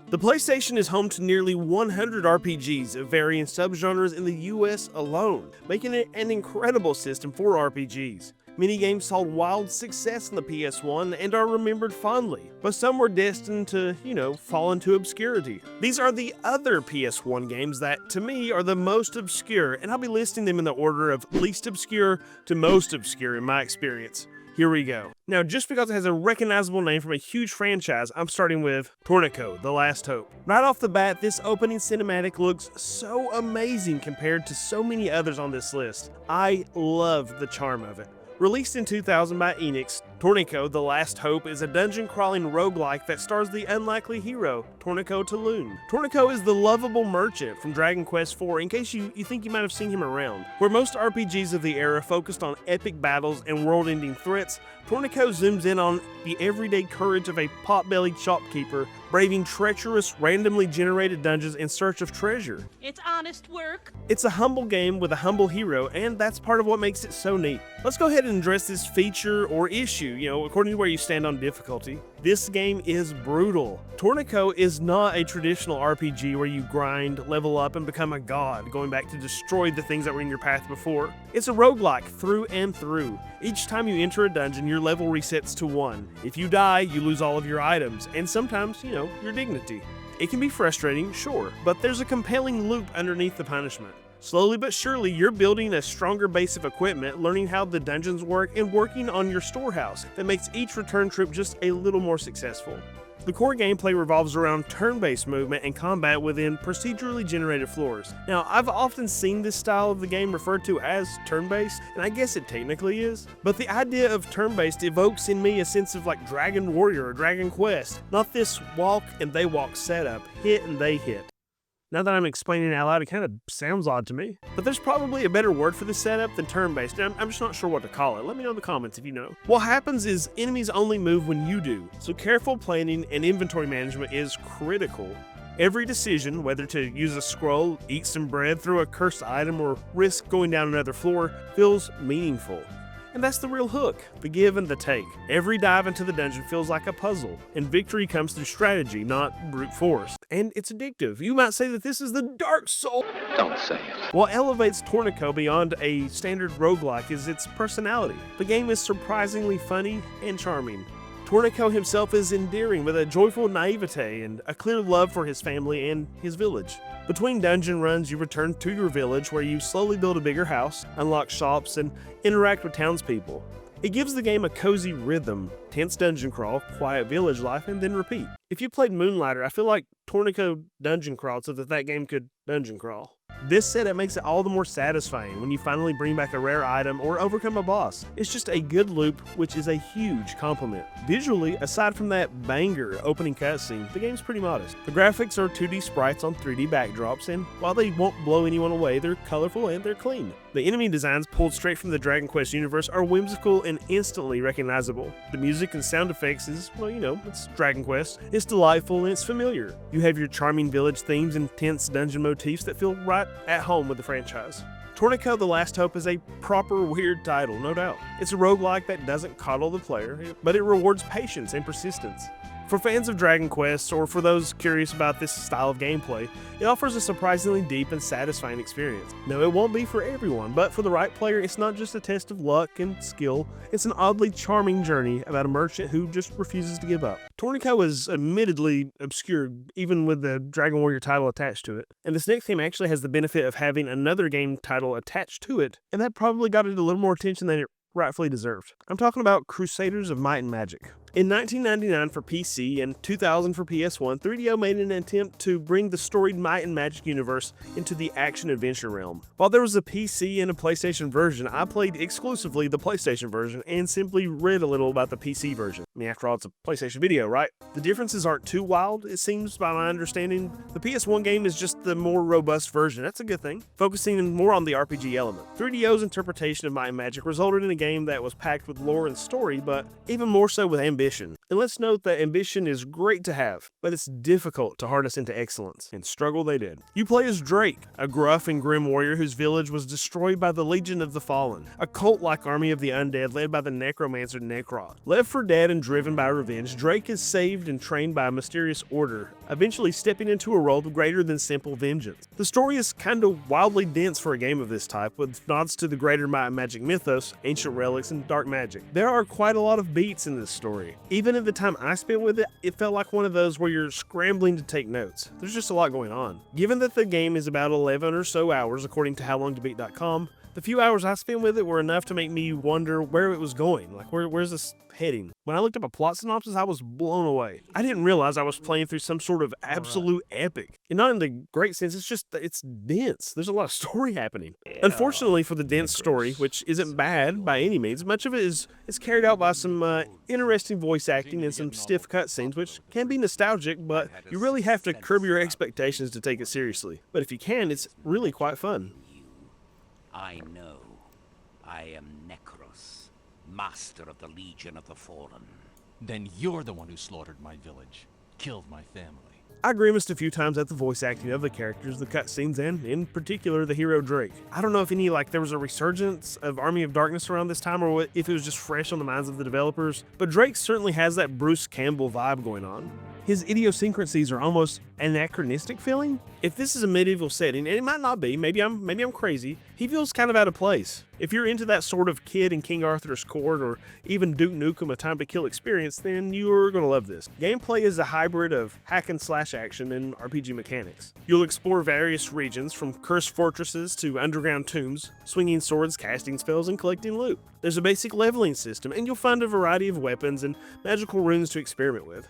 The PlayStation is home to nearly 100 RPGs of varying subgenres in the US alone, making it an incredible system for RPGs. Many games saw wild success on the PS1 and are remembered fondly, but some were destined to, fall into obscurity. These are the other PS1 games that, to me, are the most obscure, and I'll be listing them in the order of least obscure to most obscure in my experience. Here we go. Now, just because it has a recognizable name from a huge franchise, I'm starting with Torneko, The Last Hope. Right off the bat, this opening cinematic looks so amazing compared to so many others on this list. I love the charm of it. Released in 2000 by Enix, Torneko, The Last Hope is a dungeon-crawling roguelike that stars the unlikely hero, Torneko Taloon. Torneko is the lovable merchant from Dragon Quest IV, in case you think you might have seen him around. Where most RPGs of the era focused on epic battles and world-ending threats, Torneko zooms in on the everyday courage of a pot-bellied shopkeeper braving treacherous, randomly generated dungeons in search of treasure. It's honest work. It's a humble game with a humble hero, and that's part of what makes it so neat. Let's go ahead and address this feature or issue, according to where you stand on difficulty. This game is brutal. Torneko is not a traditional RPG where you grind, level up, and become a god, going back to destroy the things that were in your path before. It's a roguelike through and through. Each time you enter a dungeon, your level resets to 1. If you die, you lose all of your items, and sometimes, your dignity. It can be frustrating, sure, but there's a compelling loop underneath the punishment. Slowly but surely, you're building a stronger base of equipment, learning how the dungeons work, and working on your storehouse that makes each return trip just a little more successful. The core gameplay revolves around turn-based movement and combat within procedurally generated floors. Now, I've often seen this style of the game referred to as turn-based, and I guess it technically is, but the idea of turn-based evokes in me a sense of like Dragon Warrior or Dragon Quest, not this walk and they walk setup, hit and they hit. Now that I'm explaining it out loud, it kind of sounds odd to me. But there's probably a better word for this setup than turn-based, and I'm just not sure what to call it. Let me know in the comments if you know. What happens is enemies only move when you do, so careful planning and inventory management is critical. Every decision, whether to use a scroll, eat some bread, throw a cursed item, or risk going down another floor, feels meaningful. And that's the real hook, the give and the take. Every dive into the dungeon feels like a puzzle, and victory comes through strategy, not brute force. And it's addictive. You might say that this is the Dark Soul. Don't say it. What elevates Torneko beyond a standard roguelike is its personality. The game is surprisingly funny and charming. Torneko himself is endearing with a joyful naivete and a clear love for his family and his village. Between dungeon runs, you return to your village where you slowly build a bigger house, unlock shops, and interact with townspeople. It gives the game a cozy rhythm, tense dungeon crawl, quiet village life, and then repeat. If you played Moonlighter, I feel like Torneko dungeon crawled so that game could dungeon crawl. This setup makes it all the more satisfying when you finally bring back a rare item or overcome a boss. It's just a good loop, which is a huge compliment. Visually, aside from that banger opening cutscene, the game's pretty modest. The graphics are 2D sprites on 3D backdrops, and while they won't blow anyone away, they're colorful and they're clean. The enemy designs pulled straight from the Dragon Quest universe are whimsical and instantly recognizable. The music and sound effects is, it's Dragon Quest. It's delightful and it's familiar. You have your charming village themes and tense dungeon motifs that feel right at home with the franchise. Torneko The Last Hope is a proper weird title, no doubt. It's a roguelike that doesn't coddle the player, but it rewards patience and persistence. For fans of Dragon Quest, or for those curious about this style of gameplay, it offers a surprisingly deep and satisfying experience. No, it won't be for everyone, but for the right player, it's not just a test of luck and skill, it's an oddly charming journey about a merchant who just refuses to give up. Torneko is admittedly obscure, even with the Dragon Warrior title attached to it, and this next game actually has the benefit of having another game title attached to it, and that probably got it a little more attention than it rightfully deserved. I'm talking about Crusaders of Might and Magic. In 1999 for PC and 2000 for PS1, 3DO made an attempt to bring the storied Might and Magic universe into the action-adventure realm. While there was a PC and a PlayStation version, I played exclusively the PlayStation version and simply read a little about the PC version. I mean, after all, it's a PlayStation video, right? The differences aren't too wild, it seems, by my understanding. The PS1 game is just the more robust version. That's a good thing, focusing more on the RPG element. 3DO's interpretation of Might and Magic resulted in a game that was packed with lore and story, but even more so with ambition ambition. And let's note that ambition is great to have, but it's difficult to harness into excellence, and struggle they did. You play as Drake, a gruff and grim warrior whose village was destroyed by the Legion of the Fallen, a cult-like army of the undead led by the necromancer Necrot. Left for dead and driven by revenge, Drake is saved and trained by a mysterious order, eventually stepping into a role greater than simple vengeance. The story is kinda wildly dense for a game of this type, with nods to the greater might and magic mythos, ancient relics, and dark magic. There are quite a lot of beats in this story. Even at the time I spent with it, it felt like one of those where you're scrambling to take notes. There's just a lot going on. Given that the game is about 11 or so hours according to howlongtobeat.com, the few hours I spent with it were enough to make me wonder where it was going. Like, where's this heading? When I looked up a plot synopsis, I was blown away. I didn't realize I was playing through some sort of absolute epic. And not in the great sense, it's just that it's dense. There's a lot of story happening. Unfortunately for the dense story, which isn't bad by any means, much of it is carried out by some interesting voice acting and some stiff cutscenes, which can be nostalgic, but you really have to curb your expectations to take it seriously. But if you can, it's really quite fun. I know. I am Necros, master of the Legion of the Fallen. Then you're the one who slaughtered my village, killed my family. I grimaced a few times at the voice acting of the characters, the cutscenes, and in particular the hero Drake. I don't know if there was a resurgence of Army of Darkness around this time, or if it was just fresh on the minds of the developers, but Drake certainly has that Bruce Campbell vibe going on. His idiosyncrasies are almost anachronistic feeling. If this is a medieval setting, and it might not be, maybe I'm crazy, he feels kind of out of place. If you're into that sort of kid in King Arthur's court, or even Duke Nukem A Time to Kill experience, then you're gonna love this. Gameplay is a hybrid of hack and slash action and RPG mechanics. You'll explore various regions, from cursed fortresses to underground tombs, swinging swords, casting spells, and collecting loot. There's a basic leveling system, and you'll find a variety of weapons and magical runes to experiment with.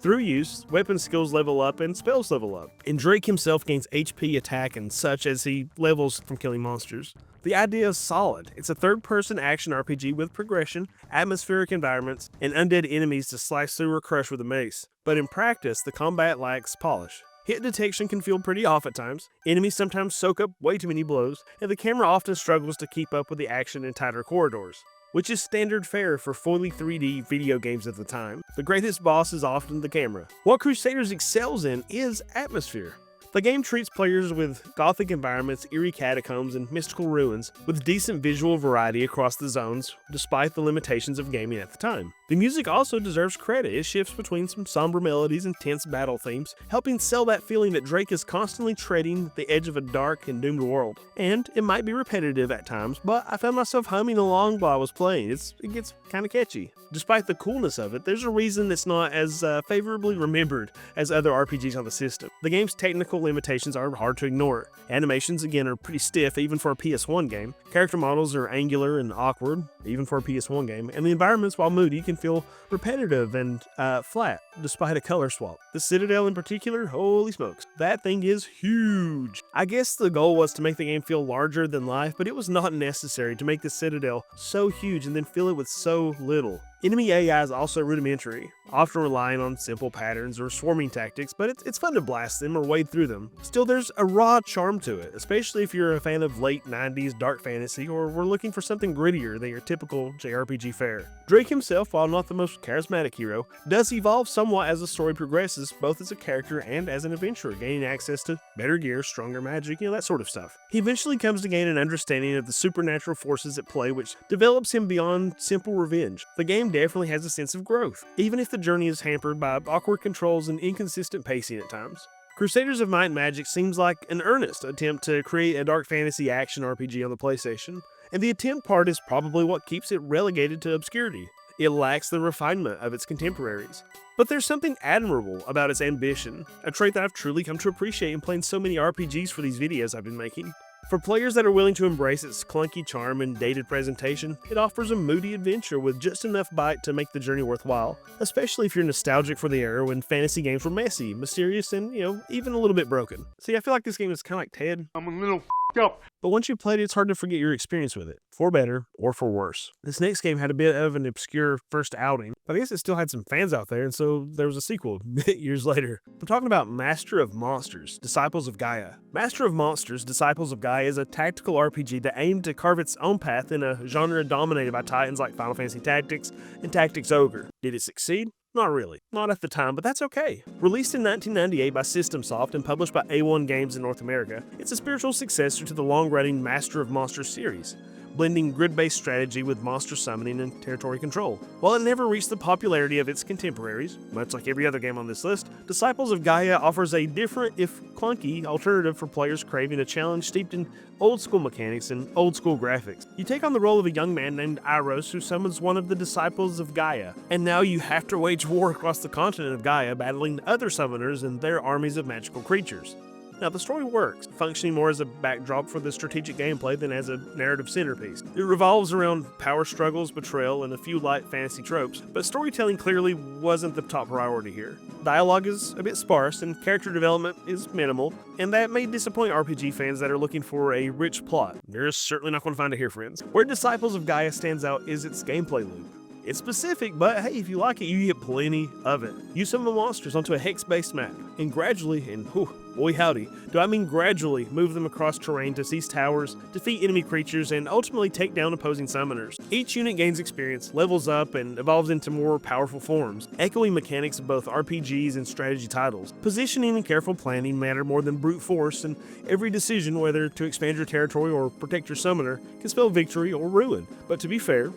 Through use, weapon skills level up and spells level up, and Drake himself gains HP, attack, and such as he levels from killing monsters. The idea is solid. It's a third-person action RPG with progression, atmospheric environments, and undead enemies to slice through or crush with a mace. But in practice, the combat lacks polish. Hit detection can feel pretty off at times, enemies sometimes soak up way too many blows, and the camera often struggles to keep up with the action in tighter corridors, which is standard fare for fully 3D video games at the time. The greatest boss is often the camera. What Crusaders excels in is atmosphere. The game treats players with gothic environments, eerie catacombs, and mystical ruins, with decent visual variety across the zones, despite the limitations of gaming at the time. The music also deserves credit. It shifts between some somber melodies and tense battle themes, helping sell that feeling that Drake is constantly treading the edge of a dark and doomed world. And it might be repetitive at times, but I found myself humming along while I was playing. It gets kind of catchy. Despite the coolness of it, there's a reason it's not as favorably remembered as other RPGs on the system. The game's technical limitations are hard to ignore. Animations, again, are pretty stiff, even for a PS1 game. Character models are angular and awkward, even for a PS1 game. And the environments, while moody, can feel repetitive and flat, despite a color swap. The Citadel in particular, holy smokes, that thing is huge. I guess the goal was to make the game feel larger than life, but it was not necessary to make the Citadel so huge and then fill it with so little. Enemy AI is also rudimentary, often relying on simple patterns or swarming tactics, but it's fun to blast them or wade through them. Still, there's a raw charm to it, especially if you're a fan of late 90s dark fantasy or were looking for something grittier than your typical JRPG fare. Drake himself, while not the most charismatic hero, does evolve somewhat as the story progresses, both as a character and as an adventurer, gaining access to better gear, stronger magic, that sort of stuff. He eventually comes to gain an understanding of the supernatural forces at play, which develops him beyond simple revenge. The game definitely has a sense of growth, even if the journey is hampered by awkward controls and inconsistent pacing at times. Crusaders of Might and Magic seems like an earnest attempt to create a dark fantasy action RPG on the PlayStation, and the attempt part is probably what keeps it relegated to obscurity. It lacks the refinement of its contemporaries. But there's something admirable about its ambition, a trait that I've truly come to appreciate in playing so many RPGs for these videos I've been making. For players that are willing to embrace its clunky charm and dated presentation, it offers a moody adventure with just enough bite to make the journey worthwhile, especially if you're nostalgic for the era when fantasy games were messy, mysterious, and, even a little bit broken. See, I feel like this game is kind of like Ted. I'm a little up. But once you played it, it's hard to forget your experience with it, for better or for worse. This next game had a bit of an obscure first outing, but I guess it still had some fans out there, and so there was a sequel years later. I'm talking about Master of Monsters, Disciples of Gaia. Master of Monsters, Disciples of Gaia is a tactical RPG that aimed to carve its own path in a genre dominated by titans like Final Fantasy Tactics and Tactics Ogre. Did it succeed? Not really. Not at the time, but that's okay. Released in 1998 by System Soft and published by A1 Games in North America, it's a spiritual successor to the long-running Master of Monsters series, blending grid-based strategy with monster summoning and territory control. While it never reached the popularity of its contemporaries, much like every other game on this list, Disciples of Gaia offers a different, if clunky, alternative for players craving a challenge steeped in old-school mechanics and old-school graphics. You take on the role of a young man named Iros who summons one of the Disciples of Gaia, and now you have to wage war across the continent of Gaia battling other summoners and their armies of magical creatures. Now, the story works, functioning more as a backdrop for the strategic gameplay than as a narrative centerpiece. It revolves around power struggles, betrayal, and a few light fantasy tropes, but storytelling clearly wasn't the top priority here. Dialogue is a bit sparse, and character development is minimal, and that may disappoint RPG fans that are looking for a rich plot. You're certainly not going to find it here, friends. Where Disciples of Gaia stands out is its gameplay loop. It's specific, but hey, if you like it, you get plenty of it. You summon monsters onto a hex-based map, and gradually, and boy howdy, do I mean gradually, move them across terrain to seize towers, defeat enemy creatures, and ultimately take down opposing summoners. Each unit gains experience, levels up, and evolves into more powerful forms, echoing mechanics of both RPGs and strategy titles. Positioning and careful planning matter more than brute force, and every decision, whether to expand your territory or protect your summoner, can spell victory or ruin. But to be fair,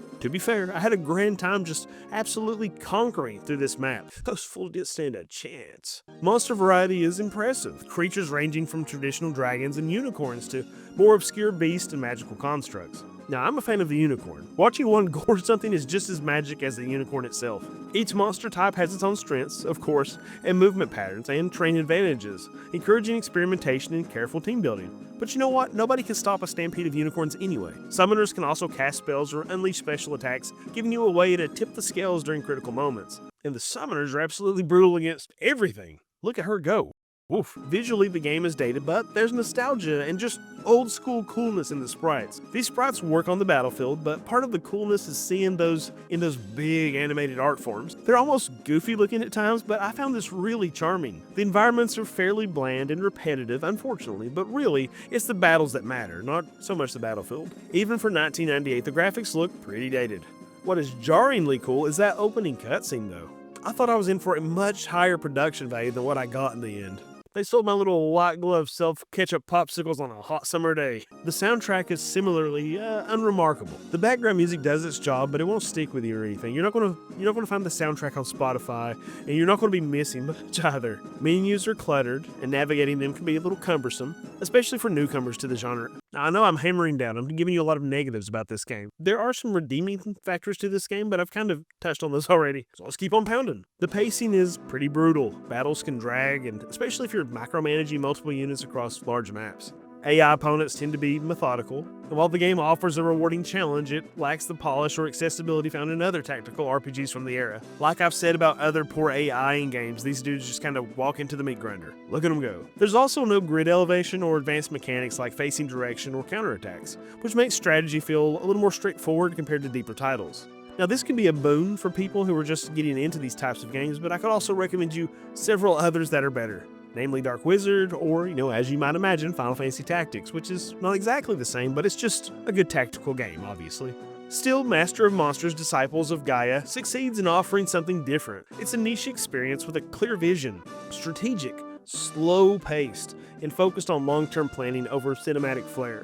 I had a grand time just absolutely conquering through this map. Those fools didn't stand a chance. Monster variety is impressive, creatures ranging from traditional dragons and unicorns to more obscure beasts and magical constructs. Now, I'm a fan of the unicorn. Watching one gore something is just as magic as the unicorn itself. Each monster type has its own strengths, of course, and movement patterns and training advantages, encouraging experimentation and careful team building. But you know what? Nobody can stop a stampede of unicorns anyway. Summoners can also cast spells or unleash special attacks, giving you a way to tip the scales during critical moments. And the summoners are absolutely brutal against everything. Look at her go. Oof. Visually, the game is dated, but there's nostalgia and just old-school coolness in the sprites. These sprites work on the battlefield, but part of the coolness is seeing those in those big animated art forms. They're almost goofy looking at times, but I found this really charming. The environments are fairly bland and repetitive, unfortunately, but really, it's the battles that matter, not so much the battlefield. Even for 1998, the graphics look pretty dated. What is jarringly cool is that opening cutscene, though. I thought I was in for a much higher production value than what I got in the end. They sold my little white glove self-ketchup popsicles on a hot summer day. The soundtrack is similarly unremarkable. The background music does its job, but it won't stick with you or anything. You're not gonna find the soundtrack on Spotify, and you're not gonna be missing much either. Menus are cluttered, and navigating them can be a little cumbersome, especially for newcomers to the genre. Now, I know I'm hammering down. I'm giving you a lot of negatives about this game. There are some redeeming factors to this game, but I've kind of touched on those already, so let's keep on pounding. The pacing is pretty brutal. Battles can drag, and especially if you're micromanaging multiple units across large maps. AI opponents tend to be methodical, and while the game offers a rewarding challenge, it lacks the polish or accessibility found in other tactical RPGs from the era. Like I've said about other poor AI in games, these dudes just kind of walk into the meat grinder. Look at them go. There's also no grid elevation or advanced mechanics like facing direction or counterattacks, which makes strategy feel a little more straightforward compared to deeper titles. Now, this can be a boon for people who are just getting into these types of games, but I could also recommend you several others that are better. Namely Dark Wizard, or, as you might imagine, Final Fantasy Tactics, which is not exactly the same, but it's just a good tactical game, obviously. Still, Master of Monsters Disciples of Gaia succeeds in offering something different. It's a niche experience with a clear vision, strategic, slow-paced, and focused on long-term planning over cinematic flair.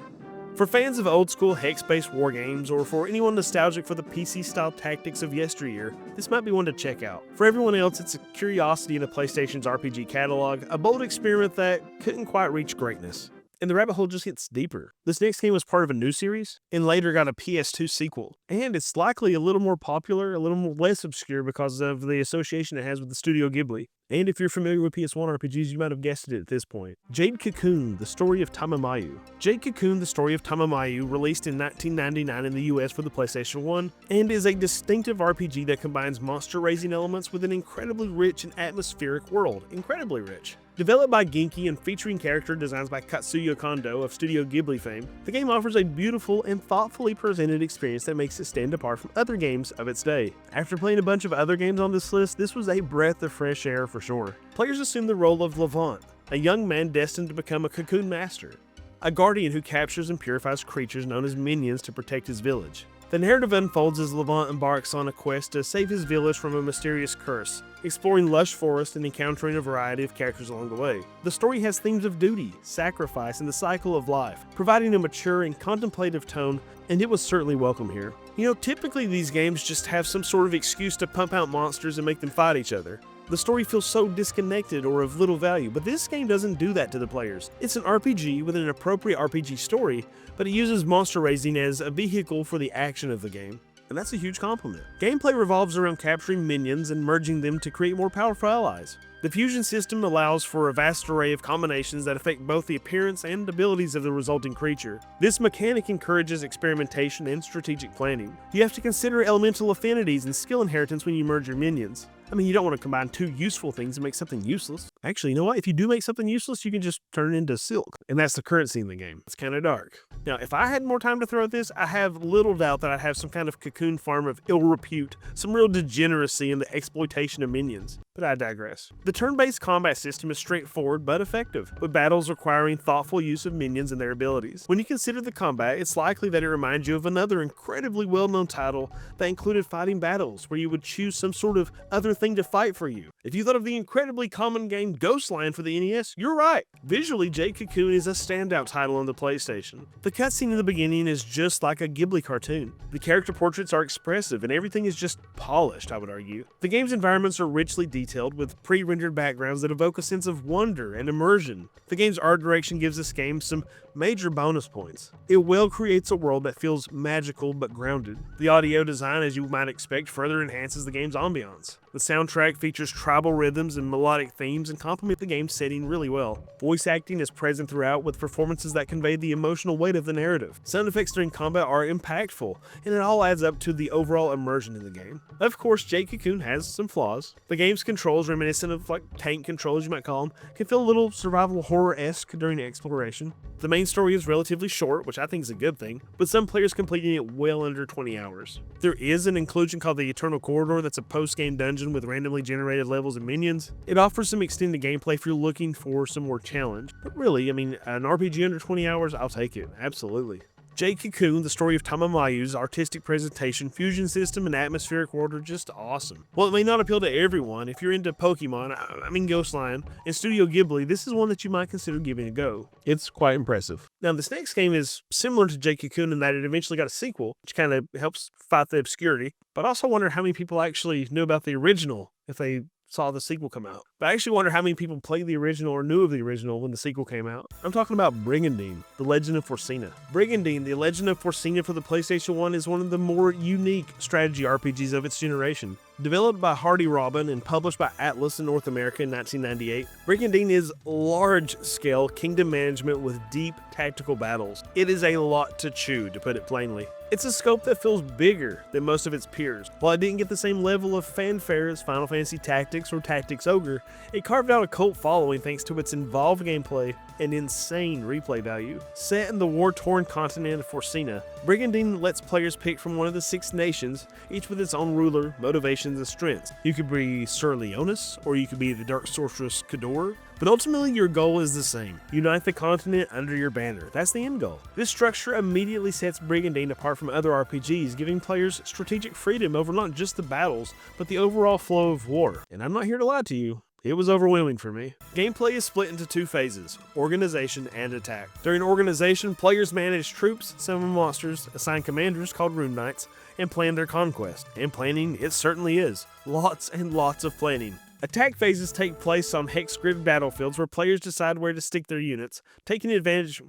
For fans of old-school hex-based war games, or for anyone nostalgic for the PC-style tactics of yesteryear, this might be one to check out. For everyone else, it's a curiosity in the PlayStation's RPG catalog, a bold experiment that couldn't quite reach greatness. And the rabbit hole just gets deeper. This next game was part of a new series, and later got a PS2 sequel. And it's likely a little more popular, a little more less obscure because of the association it has with the Studio Ghibli. And if you're familiar with PS1 RPGs, you might have guessed it at this point. Jade Cocoon, The Story of Tamamayu. Jade Cocoon, The Story of Tamamayu, released in 1999 in the US for the PlayStation 1, and is a distinctive RPG that combines monster-raising elements with an incredibly rich and atmospheric world. Incredibly rich. Developed by Genki and featuring character designs by Katsuya Kondo of Studio Ghibli fame, the game offers a beautiful and thoughtfully presented experience that makes it stand apart from other games of its day. After playing a bunch of other games on this list, this was a breath of fresh air for sure. Players assume the role of Levant, a young man destined to become a cocoon master, a guardian who captures and purifies creatures known as minions to protect his village. The narrative unfolds as Levant embarks on a quest to save his village from a mysterious curse, exploring lush forests and encountering a variety of characters along the way. The story has themes of duty, sacrifice, and the cycle of life, providing a mature and contemplative tone, and it was certainly welcome here. You know, typically these games just have some sort of excuse to pump out monsters and make them fight each other. The story feels so disconnected or of little value, but this game doesn't do that to the players. It's an RPG with an appropriate RPG story, but it uses monster raising as a vehicle for the action of the game. And that's a huge compliment. Gameplay revolves around capturing minions and merging them to create more powerful allies. The fusion system allows for a vast array of combinations that affect both the appearance and abilities of the resulting creature. This mechanic encourages experimentation and strategic planning. You have to consider elemental affinities and skill inheritance when you merge your minions. I mean, you don't want to combine two useful things and make something useless. Actually, you know what? If you do make something useless, you can just turn it into silk. And that's the currency in the game. It's kind of dark. Now, if I had more time to throw at this, I have little doubt that I'd have some kind of cocoon farm of ill repute, some real degeneracy in the exploitation of minions. But I digress. The turn-based combat system is straightforward but effective, with battles requiring thoughtful use of minions and their abilities. When you consider the combat, it's likely that it reminds you of another incredibly well-known title that included fighting battles, where you would choose some sort of other thing to fight for you. If you thought of the incredibly common game Ghostline for the NES, you're right. Visually, Jade Cocoon is a standout title on the PlayStation. The cutscene in the beginning is just like a Ghibli cartoon. The character portraits are expressive and everything is just polished, I would argue. The game's environments are richly detailed with pre-rendered backgrounds that evoke a sense of wonder and immersion. The game's art direction gives this game some major bonus points. It well creates a world that feels magical but grounded. The audio design, as you might expect, further enhances the game's ambiance. The soundtrack features tribal rhythms and melodic themes and complement the game's setting really well. Voice acting is present throughout with performances that convey the emotional weight of the narrative. Sound effects during combat are impactful, and it all adds up to the overall immersion in the game. Of course, Jade Cocoon has some flaws. The game's controls, reminiscent of like tank controls you might call them, can feel a little survival horror-esque during exploration. The main story is relatively short, which I think is a good thing, with some players completing it well under 20 hours. There is an inclusion called the Eternal Corridor that's a post-game dungeon with randomly generated levels and minions. It offers some extended gameplay if you're looking for some more challenge. But really, I mean, an RPG under 20 hours, I'll take it. Absolutely. Jade Cocoon, The Story of Tamamayu's artistic presentation, fusion system, and atmospheric world are just awesome. While it may not appeal to everyone, if you're into Pokemon, Ghostline, and Studio Ghibli, this is one that you might consider giving a go. It's quite impressive. Now, this next game is similar to Jade Cocoon in that it eventually got a sequel, which kind of helps fight the obscurity, but I also wonder how many people actually knew about the original if they saw the sequel come out. But I actually wonder how many people played the original or knew of the original when the sequel came out. I'm talking about Brigandine, The Legend of Forcina. Brigandine, The Legend of Forcina for the PlayStation 1 is one of the more unique strategy RPGs of its generation. Developed by Hardy Robin and published by Atlas in North America in 1998, Brigandine is large-scale kingdom management with deep tactical battles. It is a lot to chew, to put it plainly. It's a scope that feels bigger than most of its peers. While it didn't get the same level of fanfare as Final Fantasy Tactics or Tactics Ogre, it carved out a cult following thanks to its involved gameplay and insane replay value. Set in the war-torn continent of Forcina, Brigandine lets players pick from one of the 6 nations, each with its own ruler, motivations, and strengths. You could be Sir Leonis, or you could be the Dark Sorceress Kador, but ultimately your goal is the same. Unite the continent under your banner. That's the end goal. This structure immediately sets Brigandine apart from other RPGs, giving players strategic freedom over not just the battles, but the overall flow of war. And I'm not here to lie to you. It was overwhelming for me. Gameplay is split into 2 phases, organization and attack. During organization, players manage troops, summon monsters, assign commanders called Rune Knights, and plan their conquest. And planning, it certainly is. Lots and lots of planning. Attack phases take place on hex-grid battlefields where players decide where to stick their units, taking advantage...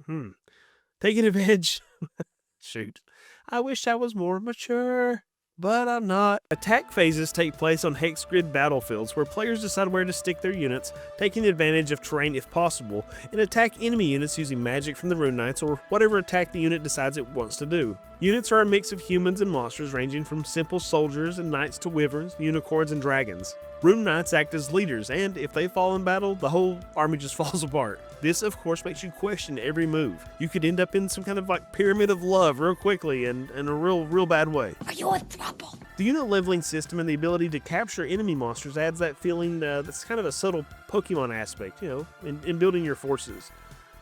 Shoot. I wish I was more mature. but I'm not. Attack phases take place on hex grid battlefields where players decide where to stick their units, taking advantage of terrain if possible, and attack enemy units using magic from the Rune Knights or whatever attack the unit decides it wants to do. Units are a mix of humans and monsters ranging from simple soldiers and knights to wyverns, unicorns, and dragons. Rune Knights act as leaders, and if they fall in battle, the whole army just falls apart. This, of course, makes you question every move. You could end up in some kind of like pyramid of love real quickly and in a real bad way. Are you in trouble? The unit leveling system and the ability to capture enemy monsters adds that feeling that's kind of a subtle Pokemon aspect, in building your forces.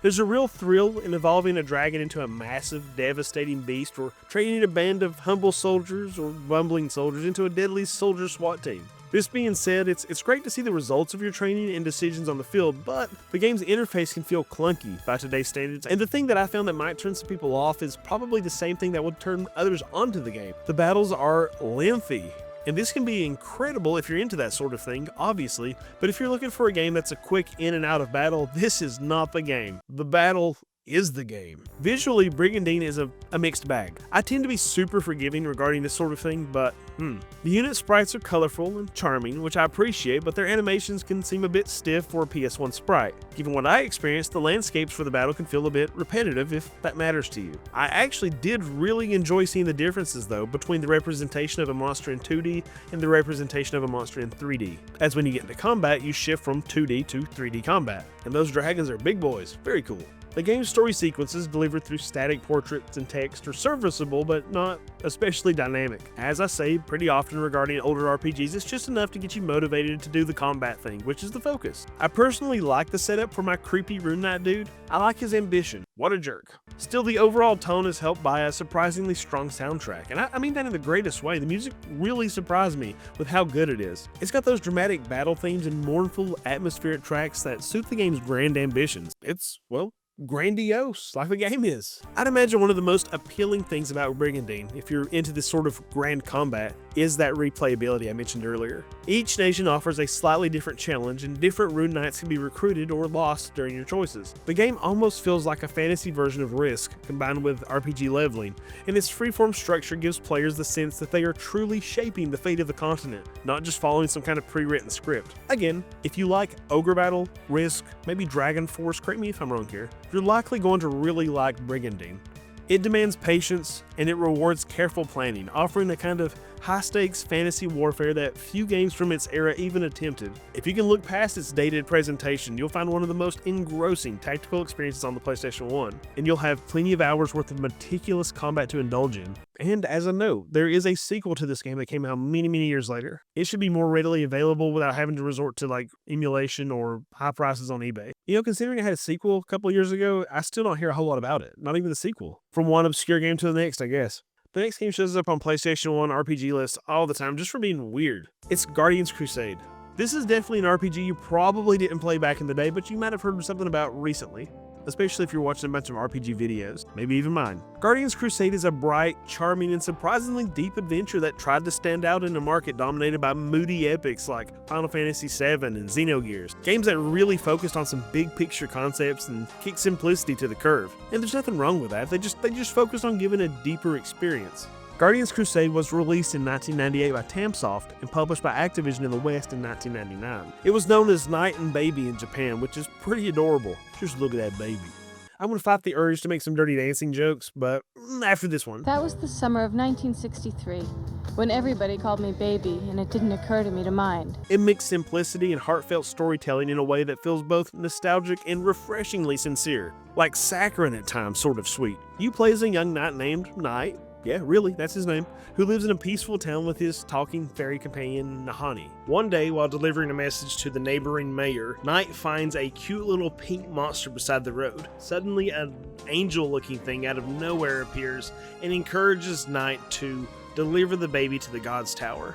There's a real thrill in evolving a dragon into a massive, devastating beast, or training a band of humble soldiers or bumbling soldiers into a deadly soldier SWAT team. This being said, it's great to see the results of your training and decisions on the field, but the game's interface can feel clunky by today's standards, and the thing that I found that might turn some people off is probably the same thing that would turn others onto the game. The battles are lengthy. And this can be incredible if you're into that sort of thing, obviously, but if you're looking for a game that's a quick in and out of battle, this is not the game. The battle is the game. Visually, Brigandine is a mixed bag. I tend to be super forgiving regarding this sort of thing, but the unit sprites are colorful and charming, which I appreciate, but their animations can seem a bit stiff for a PS1 sprite. Given what I experienced, the landscapes for the battle can feel a bit repetitive if that matters to you. I actually did really enjoy seeing the differences though between the representation of a monster in 2D and the representation of a monster in 3D. As when you get into combat, you shift from 2D to 3D combat, and those dragons are big boys, very cool. The game's story sequences delivered through static portraits and text are serviceable, but not especially dynamic. As I say pretty often regarding older RPGs, it's just enough to get you motivated to do the combat thing, which is the focus. I personally like the setup for my creepy Rune Knight dude. I like his ambition. What a jerk. Still, the overall tone is helped by a surprisingly strong soundtrack, and I mean that in the greatest way. The music really surprised me with how good it is. It's got those dramatic battle themes and mournful, atmospheric tracks that suit the game's grand ambitions. It's, well, grandiose, like the game is. I'd imagine one of the most appealing things about Brigandine, if you're into this sort of grand combat, is that replayability I mentioned earlier. Each nation offers a slightly different challenge, and different Rune Knights can be recruited or lost during your choices. The game almost feels like a fantasy version of Risk, combined with RPG leveling, and its freeform structure gives players the sense that they are truly shaping the fate of the continent, not just following some kind of pre-written script. Again, if you like Ogre Battle, Risk, maybe Dragon Force, correct me if I'm wrong here, you're likely going to really like Brigandine. It demands patience, and it rewards careful planning, offering a kind of high-stakes fantasy warfare that few games from its era even attempted. If you can look past its dated presentation, you'll find one of the most engrossing tactical experiences on the PlayStation 1, and you'll have plenty of hours worth of meticulous combat to indulge in. And as a note, there is a sequel to this game that came out many years later. It should be more readily available without having to resort to like emulation or high prices on eBay. Considering it had a sequel a couple of years ago, I still don't hear a whole lot about it. Not even the sequel. From one obscure game to the next, I guess. The next game shows up on PlayStation 1 RPG lists all the time just for being weird. It's Guardians Crusade. This is definitely an RPG you probably didn't play back in the day, but you might have heard something about recently. Especially if you're watching a bunch of RPG videos, maybe even mine. Guardians Crusade is a bright, charming, and surprisingly deep adventure that tried to stand out in a market dominated by moody epics like Final Fantasy VII and Xenogears. Games that really focused on some big picture concepts and kicked simplicity to the curve. And there's nothing wrong with that, they just focused on giving a deeper experience. Guardians Crusade was released in 1998 by Tamsoft and published by Activision in the West in 1999. It was known as Knight and Baby in Japan, which is pretty adorable. Just look at that baby. I'm going to fight the urge to make some Dirty Dancing jokes, but after this one. That was the summer of 1963, when everybody called me baby and it didn't occur to me to mind. It mixed simplicity and heartfelt storytelling in a way that feels both nostalgic and refreshingly sincere. Like saccharine at times, sort of sweet. You play as a young knight named Knight. Yeah, really, that's his name, who lives in a peaceful town with his talking fairy companion, Nahani. One day, while delivering a message to the neighboring mayor, Knight finds a cute little pink monster beside the road. Suddenly, an angel-looking thing out of nowhere appears and encourages Knight to deliver the baby to the God's Tower.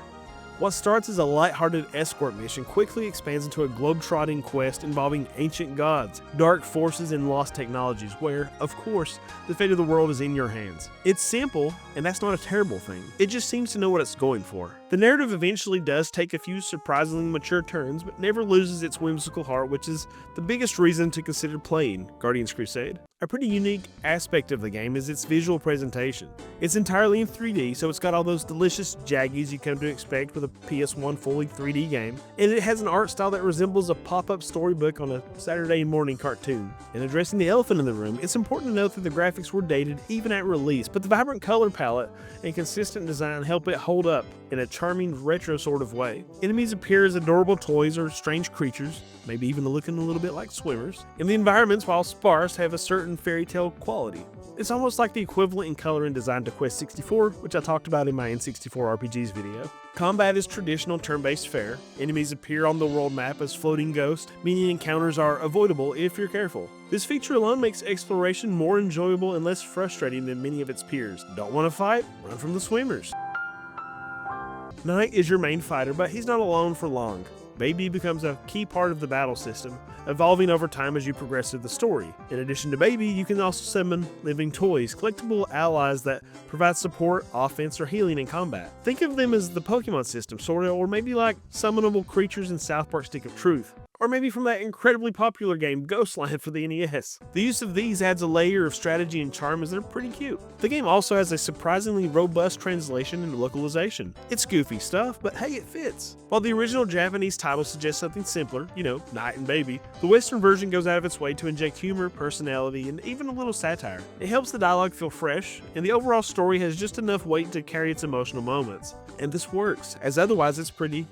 What starts as a lighthearted escort mission quickly expands into a globe-trotting quest involving ancient gods, dark forces, and lost technologies where, of course, the fate of the world is in your hands. It's simple, and that's not a terrible thing. It just seems to know what it's going for. The narrative eventually does take a few surprisingly mature turns, but never loses its whimsical heart, which is the biggest reason to consider playing Guardians Crusade. A pretty unique aspect of the game is its visual presentation. It's entirely in 3D, so it's got all those delicious jaggies you come to expect with a PS1 fully 3D game, and it has an art style that resembles a pop-up storybook on a Saturday morning cartoon. And addressing the elephant in the room, it's important to note that the graphics were dated even at release, but the vibrant color palette and consistent design help it hold up in a charming retro sort of way. Enemies appear as adorable toys or strange creatures, maybe even looking a little bit like swimmers, and the environments, while sparse, have a certain fairy tale quality. It's almost like the equivalent in color and design to Quest 64, which I talked about in my N64 RPGs video. Combat is traditional turn-based fare. Enemies appear on the world map as floating ghosts, meaning encounters are avoidable if you're careful. This feature alone makes exploration more enjoyable and less frustrating than many of its peers. Don't want to fight? Run from the swimmers. Knight is your main fighter, but he's not alone for long. Baby becomes a key part of the battle system, evolving over time as you progress through the story. In addition to Baby, you can also summon living toys, collectible allies that provide support, offense, or healing in combat. Think of them as the Pokemon system, sorta, or maybe like summonable creatures in South Park Stick of Truth. Or maybe from that incredibly popular game Ghostland for the NES. The use of these adds a layer of strategy and charm as they're pretty cute. The game also has a surprisingly robust translation and localization. It's goofy stuff, but hey, it fits. While the original Japanese title suggests something simpler, Knight and Baby, the Western version goes out of its way to inject humor, personality, and even a little satire. It helps the dialogue feel fresh, and the overall story has just enough weight to carry its emotional moments. And this works, as otherwise it's pretty,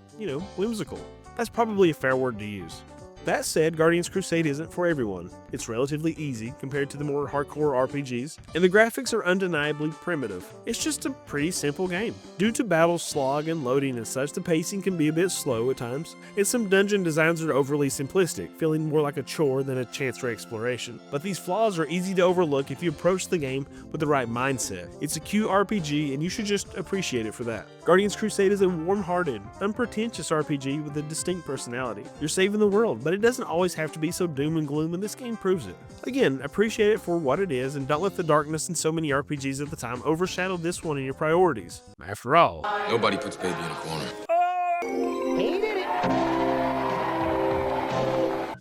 whimsical. That's probably a fair word to use. That said, Guardians Crusade isn't for everyone. It's relatively easy compared to the more hardcore RPGs, and the graphics are undeniably primitive. It's just a pretty simple game. Due to battle slog and loading and such, the pacing can be a bit slow at times, and some dungeon designs are overly simplistic, feeling more like a chore than a chance for exploration. But these flaws are easy to overlook if you approach the game with the right mindset. It's a cute RPG, and you should just appreciate it for that. Guardians Crusade is a warm-hearted, unpretentious RPG with a distinct personality. You're saving the world, but it doesn't always have to be so doom and gloom, and this game proves it. Again, appreciate it for what it is, and don't let the darkness in so many RPGs at the time overshadow this one in your priorities. After all, nobody puts Baby in a corner.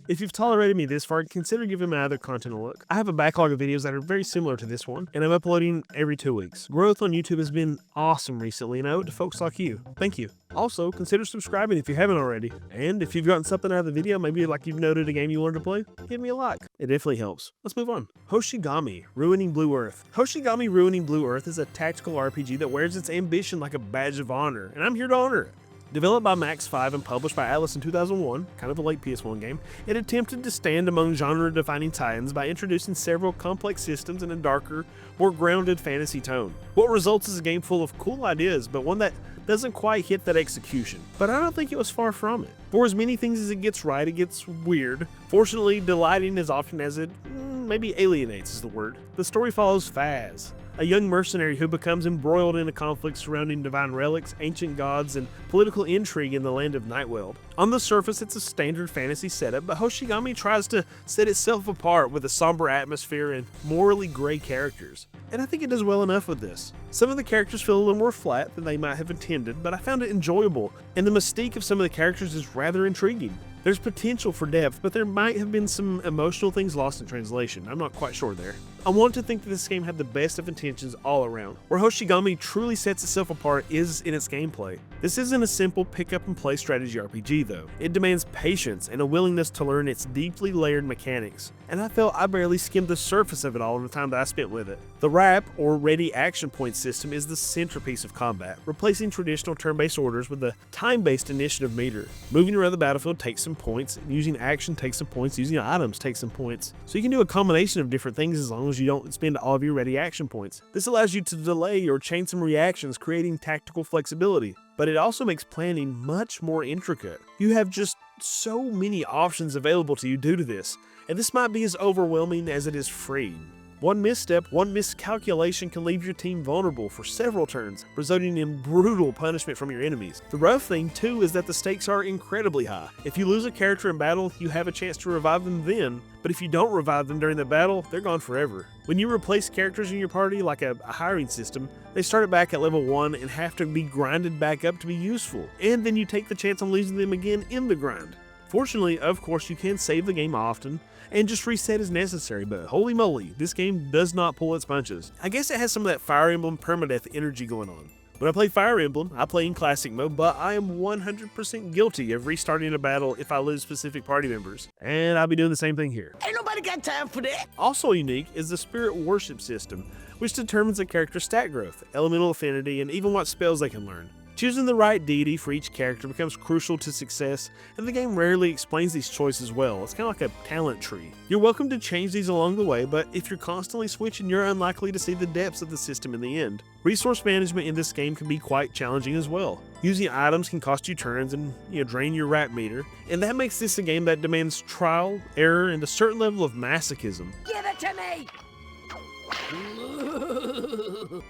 If you've tolerated me this far, consider giving my other content a look. I have a backlog of videos that are very similar to this one, and I'm uploading every 2 weeks. Growth on YouTube has been awesome recently, and I owe it to folks like you. Thank you. Also, consider subscribing if you haven't already. And if you've gotten something out of the video, maybe like you've noted a game you wanted to play, give me a like. It definitely helps. Let's move on. Hoshigami, Ruining Blue Earth. Hoshigami Ruining Blue Earth is a tactical RPG that wears its ambition like a badge of honor, and I'm here to honor it. Developed by Max 5 and published by Atlas in 2001, kind of a late PS1 game, it attempted to stand among genre-defining titans by introducing several complex systems in a darker, more grounded fantasy tone. What results is a game full of cool ideas, but one that doesn't quite hit that execution. But I don't think it was far from it. For as many things as it gets right, it gets weird. Fortunately, delighting as often as it maybe alienates is the word. The story follows Faz, a young mercenary who becomes embroiled in a conflict surrounding divine relics, ancient gods, and political intrigue in the land of Nightweld. On the surface, it's a standard fantasy setup, but Hoshigami tries to set itself apart with a somber atmosphere and morally gray characters. And I think it does well enough with this. Some of the characters feel a little more flat than they might have intended, but I found it enjoyable, and the mystique of some of the characters is rather intriguing. There's potential for depth, but there might have been some emotional things lost in translation. I'm not quite sure there. I want to think that this game had the best of intentions all around. Where Hoshigami truly sets itself apart is in its gameplay. This isn't a simple pick up and play strategy RPG though. It demands patience and a willingness to learn its deeply layered mechanics, and I felt I barely skimmed the surface of it all in the time that I spent with it. The RAP, or Ready Action Point system, is the centerpiece of combat, replacing traditional turn-based orders with a time-based initiative meter. Moving around the battlefield takes some points, and using action takes some points, using items takes some points. So you can do a combination of different things as long as you don't spend all of your ready action points. This allows you to delay or chain some reactions, creating tactical flexibility. But it also makes planning much more intricate. You have just so many options available to you due to this, and this might be as overwhelming as it is freeing. One misstep, one miscalculation can leave your team vulnerable for several turns, resulting in brutal punishment from your enemies. The rough thing too is that the stakes are incredibly high. If you lose a character in battle, you have a chance to revive them then, but if you don't revive them during the battle, they're gone forever. When you replace characters in your party like a hiring system, they start back at level 1 and have to be grinded back up to be useful, and then you take the chance on losing them again in the grind. Fortunately, of course, you can save the game often and just reset as necessary, but holy moly, this game does not pull its punches. I guess it has some of that Fire Emblem permadeath energy going on. When I play Fire Emblem, I play in classic mode, but I am 100% guilty of restarting a battle if I lose specific party members, and I'll be doing the same thing here. Ain't nobody got time for that. Also unique is the spirit worship system, which determines a character's stat growth, elemental affinity, and even what spells they can learn. Choosing the right deity for each character becomes crucial to success, and the game rarely explains these choices well. It's kind of like a talent tree. You're welcome to change these along the way, but if you're constantly switching, you're unlikely to see the depths of the system in the end. Resource management in this game can be quite challenging as well. Using items can cost you turns and drain your rap meter, and that makes this a game that demands trial, error, and a certain level of masochism. Give it to me.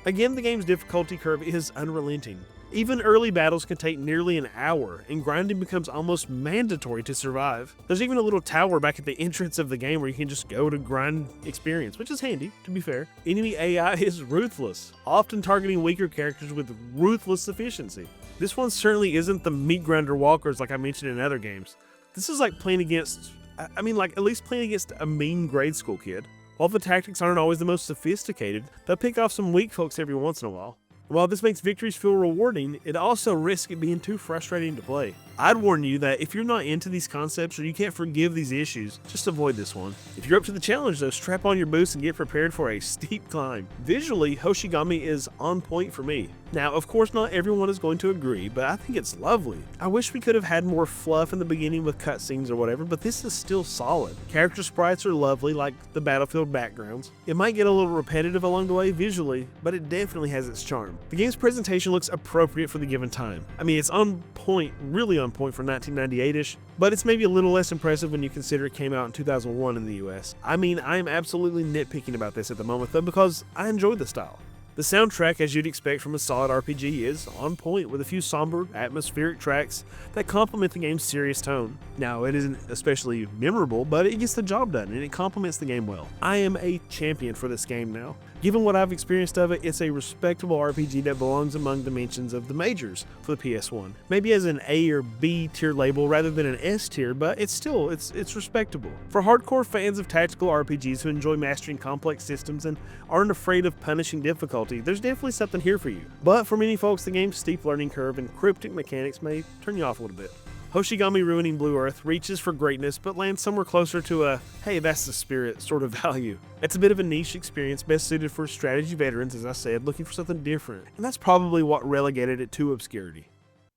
Again, the game's difficulty curve is unrelenting. Even early battles can take nearly an hour, and grinding becomes almost mandatory to survive. There's even a little tower back at the entrance of the game where you can just go to grind experience, which is handy, to be fair. Enemy AI is ruthless, often targeting weaker characters with ruthless efficiency. This one certainly isn't the meat grinder walkers like I mentioned in other games. This is like playing against, at least playing against a mean grade school kid. While the tactics aren't always the most sophisticated, they'll pick off some weak folks every once in a while. While this makes victories feel rewarding, it also risks it being too frustrating to play. I'd warn you that if you're not into these concepts or you can't forgive these issues, just avoid this one. If you're up to the challenge though, strap on your boots and get prepared for a steep climb. Visually, Hoshigami is on point for me. Now, of course not everyone is going to agree, but I think it's lovely. I wish we could have had more fluff in the beginning with cutscenes or whatever, but this is still solid. Character sprites are lovely, like the battlefield backgrounds. It might get a little repetitive along the way visually, but it definitely has its charm. The game's presentation looks appropriate for the given time. I mean, it's on point, really on point for 1998-ish, but it's maybe a little less impressive when you consider it came out in 2001 in the US. I mean, I am absolutely nitpicking about this at the moment though, because I enjoy the style. The soundtrack, as you'd expect from a solid RPG, is on point with a few somber, atmospheric tracks that complement the game's serious tone. Now, it isn't especially memorable, but it gets the job done and it complements the game well. I am a champion for this game now. Given what I've experienced of it, it's a respectable RPG that belongs among the mentions of the majors for the PS1. Maybe as an A or B tier label rather than an S tier, but it's respectable. For hardcore fans of tactical RPGs who enjoy mastering complex systems and aren't afraid of punishing difficulty, there's definitely something here for you. But for many folks, the game's steep learning curve and cryptic mechanics may turn you off a little bit. Hoshigami Ruining Blue Earth reaches for greatness but lands somewhere closer to a, hey, that's the spirit sort of value. It's a bit of a niche experience best suited for strategy veterans, as I said, looking for something different, and that's probably what relegated it to obscurity.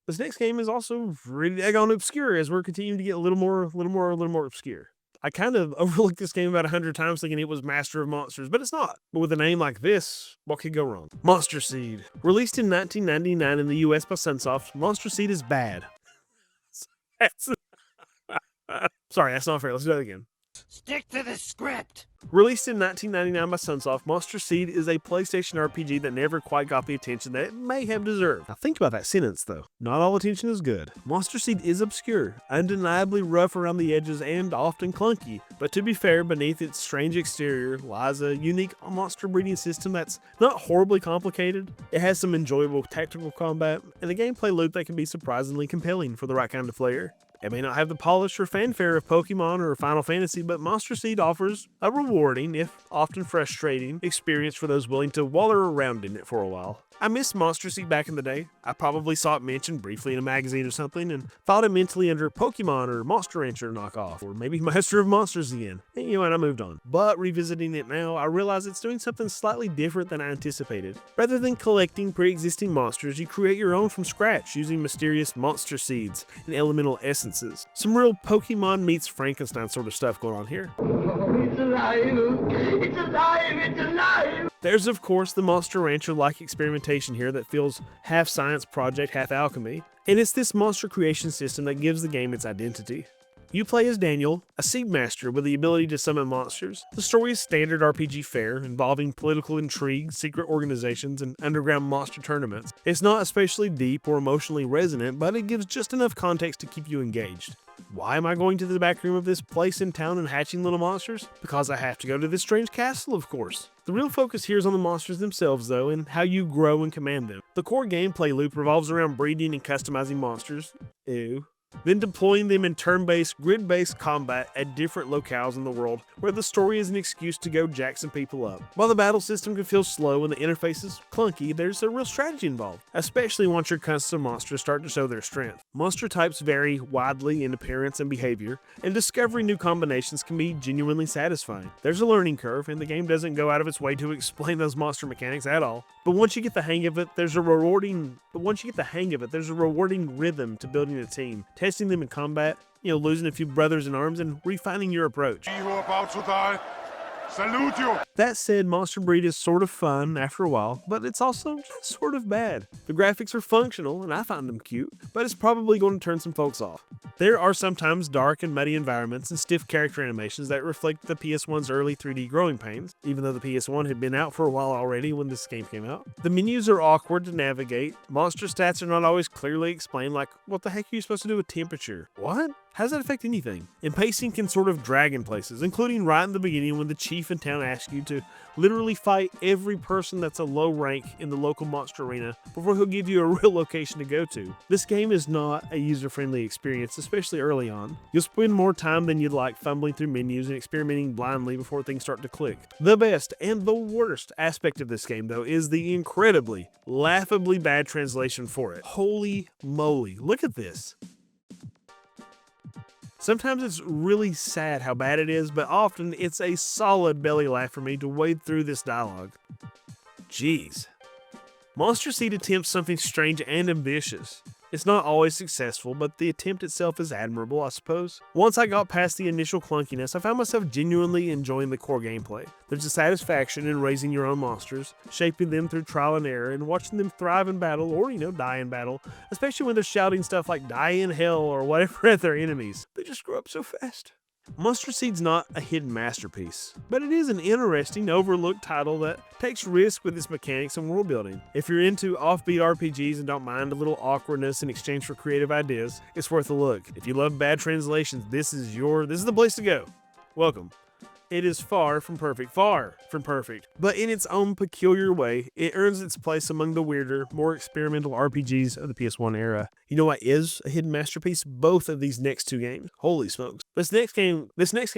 This next game is also really daggone obscure as we're continuing to get a little more obscure. I kind of overlooked this game about 100 times thinking it was Master of Monsters, but it's not. But with a name like this, what could go wrong? Monster Seed. Released in 1999 in the US by Sunsoft, Monster Seed is bad. Sorry, that's not fair. Let's do that again. Stick to the script. Released in 1999 by Sunsoft, Monster Seed is a PlayStation RPG that never quite got the attention that it may have deserved. Now think about that sentence though. Not all attention is good. Monster Seed is obscure, undeniably rough around the edges and often clunky, but to be fair, beneath its strange exterior lies a unique monster breeding system that's not horribly complicated. It has some enjoyable tactical combat, and a gameplay loop that can be surprisingly compelling for the right kind of player. It may not have the polish or fanfare of Pokemon or Final Fantasy, but Monster Seed offers a rewarding, if often frustrating, experience for those willing to waller around in it for a while. I missed Monster Seed back in the day. I probably saw it mentioned briefly in a magazine or something and thought it mentally under Pokemon or Monster Rancher knockoff, or maybe Master of Monsters again. And I moved on. But revisiting it now, I realize it's doing something slightly different than I anticipated. Rather than collecting pre-existing monsters, you create your own from scratch using mysterious monster seeds and elemental essences. Some real Pokemon meets Frankenstein sort of stuff going on here. It's alive! It's alive! It's alive! There's of course the Monster Rancher-like experimentation here that feels half science project, half alchemy, and it's this monster creation system that gives the game its identity. You play as Daniel, a seed master with the ability to summon monsters. The story is standard RPG fare, involving political intrigue, secret organizations, and underground monster tournaments. It's not especially deep or emotionally resonant, but it gives just enough context to keep you engaged. Why am I going to the back room of this place in town and hatching little monsters? Because I have to go to this strange castle, of course. The real focus here is on the monsters themselves, though, and how you grow and command them. The core gameplay loop revolves around breeding and customizing monsters. Ew. then deploying them in turn-based, grid-based combat at different locales in the world where the story is an excuse to go jack some people up. While the battle system can feel slow and the interface is clunky, there's a real strategy involved, especially once your custom monsters start to show their strength. Monster types vary widely in appearance and behavior, and discovering new combinations can be genuinely satisfying. There's a learning curve, and the game doesn't go out of its way to explain those monster mechanics at all. But once you get the hang of it, there's a rewarding rhythm to building a team, testing them in combat, losing a few brothers in arms, and refining your approach. You about to die? Salute you! That said, Monster Breed is sort of fun after a while, but it's also sort of bad. The graphics are functional, and I find them cute, but it's probably going to turn some folks off. There are sometimes dark and muddy environments and stiff character animations that reflect the PS1's early 3D growing pains, even though the PS1 had been out for a while already when this game came out. The menus are awkward to navigate, monster stats are not always clearly explained, like, what the heck are you supposed to do with temperature? What? How does that affect anything? And pacing can sort of drag in places, including right in the beginning when the chief in town asks you to literally fight every person that's a low rank in the local monster arena before he'll give you a real location to go to. This game is not a user-friendly experience, especially early on. You'll spend more time than you'd like fumbling through menus and experimenting blindly before things start to click. The best and the worst aspect of this game, though, is the incredibly, laughably bad translation for it. Holy moly, look at this. Sometimes it's really sad how bad it is, but often it's a solid belly laugh for me to wade through this dialogue. Jeez. Monster Seed attempts something strange and ambitious. It's not always successful, but the attempt itself is admirable, I suppose. Once I got past the initial clunkiness, I found myself genuinely enjoying the core gameplay. There's a satisfaction in raising your own monsters, shaping them through trial and error, and watching them thrive in battle or, die in battle, especially when they're shouting stuff like "die in hell" or whatever at their enemies. They just grow up so fast. Monster Seed's not a hidden masterpiece, but it is an interesting, overlooked title that takes risks with its mechanics and world building. If you're into offbeat RPGs and don't mind a little awkwardness in exchange for creative ideas, it's worth a look. If you love bad translations, this is the place to go. Welcome. It is far from perfect, but in its own peculiar way, it earns its place among the weirder, more experimental RPGs of the PS1 era. You know what is a hidden masterpiece? Both of these next two games. Holy smokes. This next game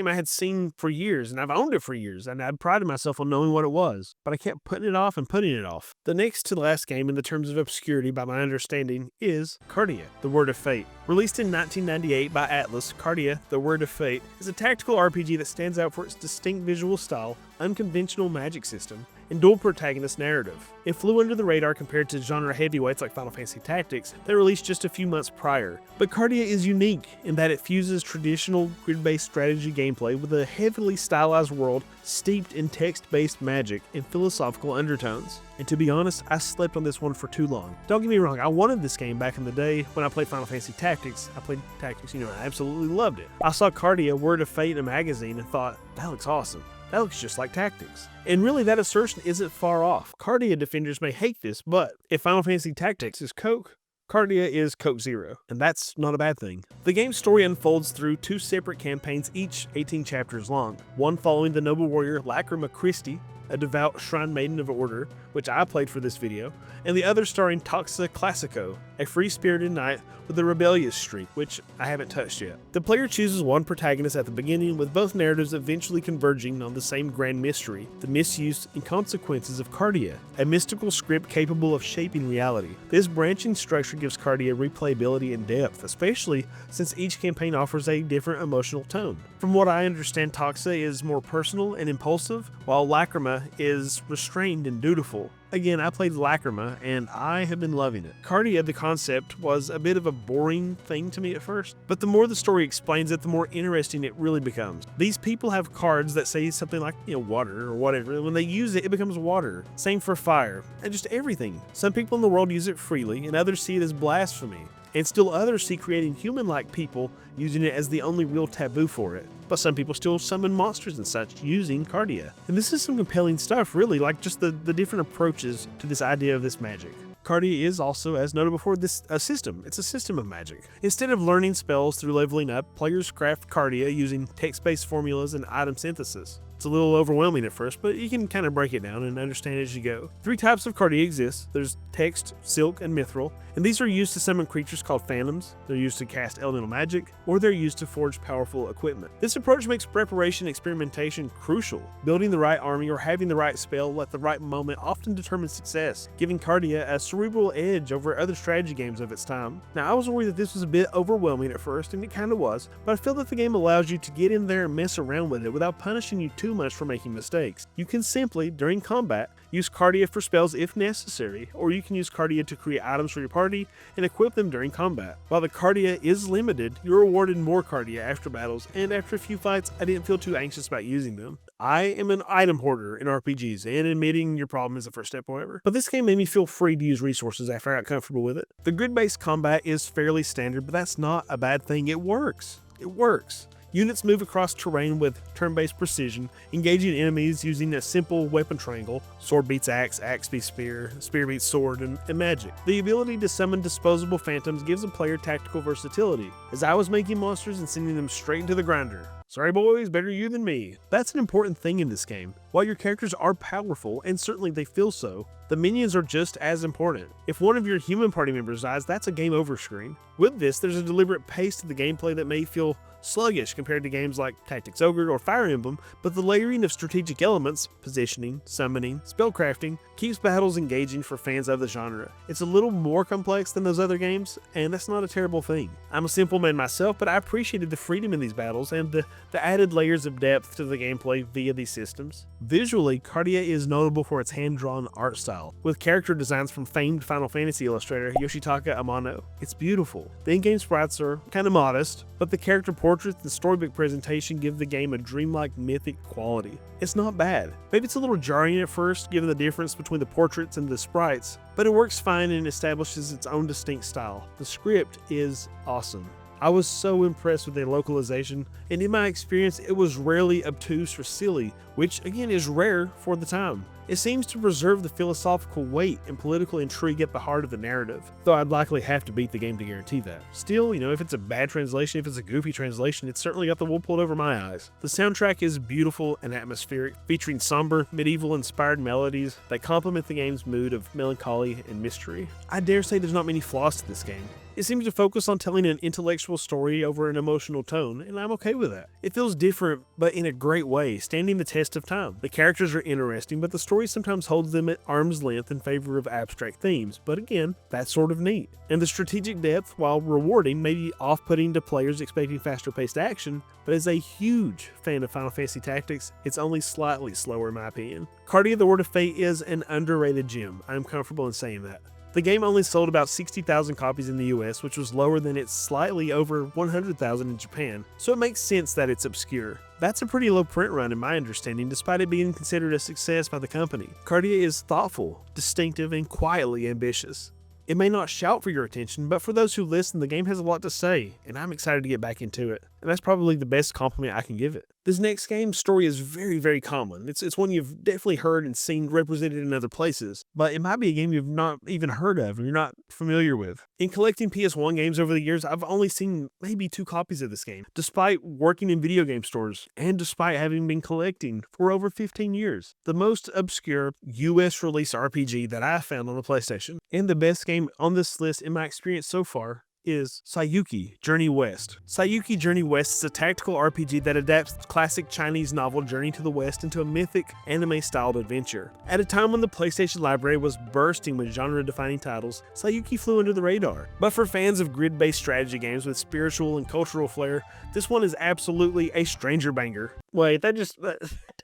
I had seen for years, and I've owned it for years, and I prided myself on knowing what it was, but I kept putting it off and putting it off. The next to last game in the terms of obscurity by my understanding is Kartia, The Word of Fate. Released in 1998 by Atlas, Kartia, The Word of Fate is a tactical RPG that stands out for its distinct visual style, unconventional magic system, and dual protagonist narrative. It flew under the radar compared to genre heavyweights like Final Fantasy Tactics that released just a few months prior. But Kartia is unique in that it fuses traditional grid-based strategy gameplay with a heavily stylized world steeped in text-based magic and philosophical undertones. And to be honest, I slept on this one for too long. Don't get me wrong, I wanted this game back in the day when I played Final Fantasy Tactics. I played Tactics, I absolutely loved it. I saw Kartia, Word of Fate in a magazine and thought, that looks awesome. That looks just like Tactics. And really, that assertion isn't far off. Kartia defenders may hate this, but if Final Fantasy Tactics is Coke, Kartia is Coke Zero, and that's not a bad thing. The game's story unfolds through two separate campaigns, each 18 chapters long. One following the noble warrior Lacrima Christi, a devout shrine maiden of order, which I played for this video, and the other starring Toxa Classico, a free-spirited knight with a rebellious streak, which I haven't touched yet. The player chooses one protagonist at the beginning, with both narratives eventually converging on the same grand mystery, the misuse and consequences of Kartia, a mystical script capable of shaping reality. This branching structure gives Kartia replayability and depth, especially since each campaign offers a different emotional tone. From what I understand, Toxa is more personal and impulsive, while Lacrima is restrained and dutiful. Again, I played Lacrima, and I have been loving it. Kartia, the concept, was a bit of a boring thing to me at first, but the more the story explains it, the more interesting it really becomes. These people have cards that say something like, water or whatever. When they use it, it becomes water. Same for fire, and just everything. Some people in the world use it freely, and others see it as blasphemy. And still others see creating human-like people using it as the only real taboo for it. But some people still summon monsters and such using Kartia. And this is some compelling stuff, really, like just the different approaches to this idea of this magic. Kartia is also, as noted before, a system. It's a system of magic. Instead of learning spells through leveling up, players craft Kartia using text-based formulas and item synthesis. It's a little overwhelming at first, but you can kind of break it down and understand as you go. 3 types of Kartia exist. There's text, silk, and mithril, and these are used to summon creatures called phantoms. They're used to cast elemental magic, or they're used to forge powerful equipment. This approach makes preparation and experimentation crucial. Building the right army or having the right spell at the right moment often determines success, giving Kartia a cerebral edge over other strategy games of its time. Now, I was worried that this was a bit overwhelming at first, and it kind of was, but I feel that the game allows you to get in there and mess around with it without punishing you too much for making mistakes. You can simply, during combat, use Kartia for spells if necessary, or you can use Kartia to create items for your party and equip them during combat. While the Kartia is limited, you're awarded more Kartia after battles, and after a few fights, I didn't feel too anxious about using them. I am an item hoarder in RPGs, and admitting your problem is the first step, however. But this game made me feel free to use resources after I got comfortable with it. The grid-based combat is fairly standard, but that's not a bad thing. It works. It works. Units move across terrain with turn-based precision, engaging enemies using a simple weapon triangle. Sword beats axe, axe beats spear, spear beats sword, and magic. The ability to summon disposable phantoms gives a player tactical versatility, as I was making monsters and sending them straight into the grinder. Sorry boys, better you than me. That's an important thing in this game. While your characters are powerful, and certainly they feel so, the minions are just as important. If one of your human party members dies, that's a game over screen. With this, there's a deliberate pace to the gameplay that may feel sluggish compared to games like Tactics Ogre or Fire Emblem, but the layering of strategic elements, positioning, summoning, spellcrafting, keeps battles engaging for fans of the genre. It's a little more complex than those other games, and that's not a terrible thing. I'm a simple man myself, but I appreciated the freedom in these battles and the added layers of depth to the gameplay via these systems. Visually, Kartia is notable for its hand-drawn art style, with character designs from famed Final Fantasy illustrator Yoshitaka Amano. It's beautiful. The in-game sprites are kind of modest, but the character portraits and storybook presentation give the game a dreamlike, mythic quality. It's not bad. Maybe it's a little jarring at first, given the difference between the portraits and the sprites, but it works fine and establishes its own distinct style. The script is awesome. I was so impressed with their localization, and in my experience, it was rarely obtuse or silly, which again is rare for the time. It seems to preserve the philosophical weight and political intrigue at the heart of the narrative, though I'd likely have to beat the game to guarantee that. Still, if it's a bad translation, if it's a goofy translation, it's certainly got the wool pulled over my eyes. The soundtrack is beautiful and atmospheric, featuring somber, medieval-inspired melodies that complement the game's mood of melancholy and mystery. I dare say there's not many flaws to this game. It seems to focus on telling an intellectual story over an emotional tone, and I'm okay with that. It feels different, but in a great way, standing the test of time. The characters are interesting, but the story sometimes holds them at arm's length in favor of abstract themes, but again, that's sort of neat. And the strategic depth, while rewarding, may be off-putting to players expecting faster-paced action, but as a huge fan of Final Fantasy Tactics, it's only slightly slower in my opinion. Kartia: The Word of Fate is an underrated gem. I'm comfortable in saying that. The game only sold about 60,000 copies in the US, which was lower than its slightly over 100,000 in Japan, so it makes sense that it's obscure. That's a pretty low print run in my understanding, despite it being considered a success by the company. Kartia is thoughtful, distinctive, and quietly ambitious. It may not shout for your attention, but for those who listen, the game has a lot to say, and I'm excited to get back into it. And that's probably the best compliment I can give it. This next game's story is very, very common. It's one you've definitely heard and seen represented in other places, but it might be a game you've not even heard of or you're not familiar with. In collecting PS1 games over the years, I've only seen maybe 2 copies of this game, despite working in video game stores and despite having been collecting for over 15 years. The most obscure US release RPG that I found on the PlayStation, and the best game on this list in my experience so far, is Saiyuki: Journey West. Saiyuki: Journey West is a tactical RPG that adapts the classic Chinese novel Journey to the West into a mythic, anime-styled adventure. At a time when the PlayStation library was bursting with genre-defining titles, Saiyuki flew under the radar. But for fans of grid-based strategy games with spiritual and cultural flair, this one is absolutely a stranger banger. Wait, that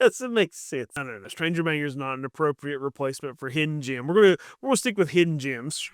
doesn't make sense. No. Stranger banger is not an appropriate replacement for hidden gem. We're gonna stick with hidden gems.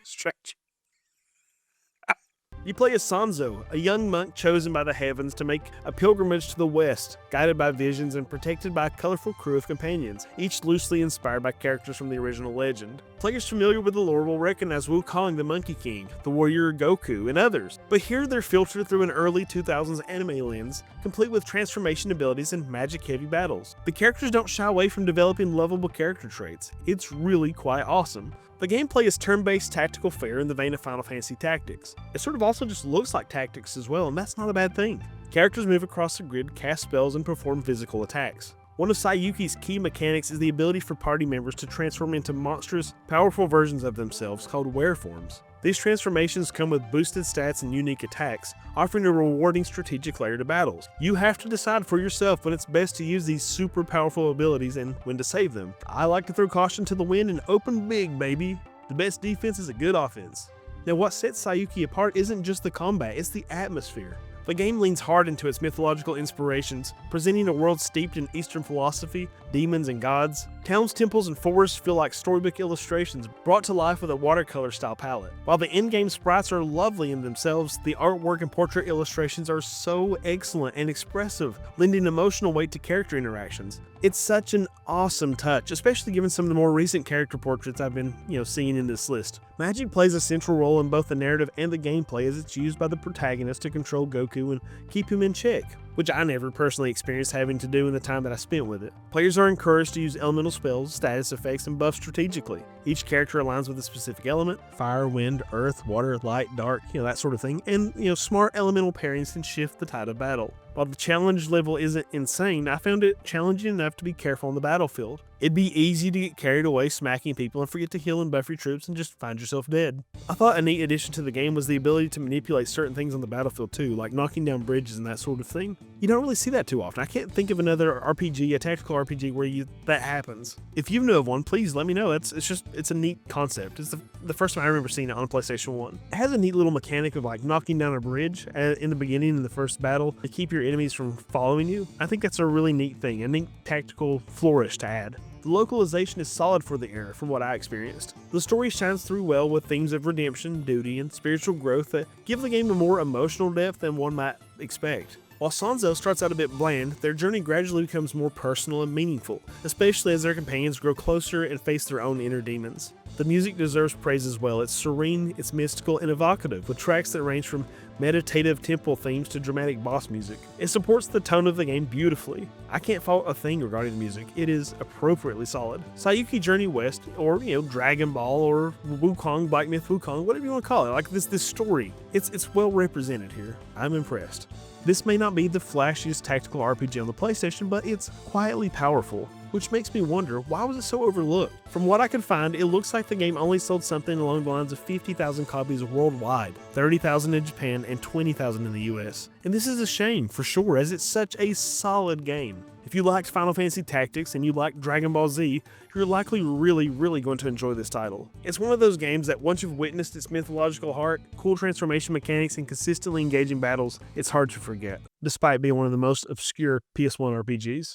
You play as Sanzo, a young monk chosen by the heavens to make a pilgrimage to the west, guided by visions and protected by a colorful crew of companions, each loosely inspired by characters from the original legend. Players familiar with the lore will recognize Wukong the Monkey King, the warrior Goku, and others, but here they're filtered through an early 2000s anime lens, complete with transformation abilities and magic-heavy battles. The characters don't shy away from developing lovable character traits. It's really quite awesome. The gameplay is turn-based tactical fare in the vein of Final Fantasy Tactics. It sort of also just looks like Tactics as well, and that's not a bad thing. Characters move across the grid, cast spells, and perform physical attacks. One of Saiyuki's key mechanics is the ability for party members to transform into monstrous, powerful versions of themselves called wereforms. These transformations come with boosted stats and unique attacks, offering a rewarding strategic layer to battles. You have to decide for yourself when it's best to use these super powerful abilities and when to save them. I like to throw caution to the wind and open big, baby. The best defense is a good offense. Now, what sets Saiyuki apart isn't just the combat, it's the atmosphere. The game leans hard into its mythological inspirations, presenting a world steeped in Eastern philosophy, demons, and gods. Towns, temples, and forests feel like storybook illustrations brought to life with a watercolor style palette. While the in-game sprites are lovely in themselves, the artwork and portrait illustrations are so excellent and expressive, lending emotional weight to character interactions. It's such an awesome touch, especially given some of the more recent character portraits I've been, seeing in this list. Magic plays a central role in both the narrative and the gameplay as it's used by the protagonist to control Goku and keep him in check, which I never personally experienced having to do in the time that I spent with it. Players are encouraged to use elemental spells, status effects, and buffs strategically. Each character aligns with a specific element: fire, wind, earth, water, light, dark, that sort of thing, and smart elemental pairings can shift the tide of battle. While the challenge level isn't insane, I found it challenging enough to be careful on the battlefield. It'd be easy to get carried away smacking people and forget to heal and buff your troops and just find yourself dead. I thought a neat addition to the game was the ability to manipulate certain things on the battlefield too, like knocking down bridges and that sort of thing. You don't really see that too often. I can't think of another RPG, a tactical RPG, where that happens. If you know of one, please let me know. It's a neat concept. It's the first time I remember seeing it on PlayStation 1. It has a neat little mechanic of like knocking down a bridge in the beginning in the first battle to keep your enemies from following you. I think that's a really neat thing, a neat tactical flourish to add. The localization is solid for the era, from what I experienced. The story shines through well with themes of redemption, duty, and spiritual growth that give the game a more emotional depth than one might expect. While Sanzo starts out a bit bland, their journey gradually becomes more personal and meaningful, especially as their companions grow closer and face their own inner demons. The music deserves praise as well. It's serene, it's mystical, and evocative, with tracks that range from meditative temple themes to dramatic boss music. It supports the tone of the game beautifully. I can't fault a thing regarding the music. It is appropriately solid. Saiyuki Journey West, or Dragon Ball, or Wukong, Black Myth Wukong, whatever you want to call it, like this story. It's well represented here. I'm impressed. This may not be the flashiest tactical RPG on the PlayStation, but it's quietly powerful, which makes me wonder, why was it so overlooked? From what I could find, it looks like the game only sold something along the lines of 50,000 copies worldwide, 30,000 in Japan, and 20,000 in the US. And this is a shame, for sure, as it's such a solid game. If you liked Final Fantasy Tactics and you like Dragon Ball Z, you're likely really going to enjoy this title. It's one of those games that once you've witnessed its mythological heart, cool transformation mechanics, and consistently engaging battles, it's hard to forget, despite being one of the most obscure PS1 RPGs.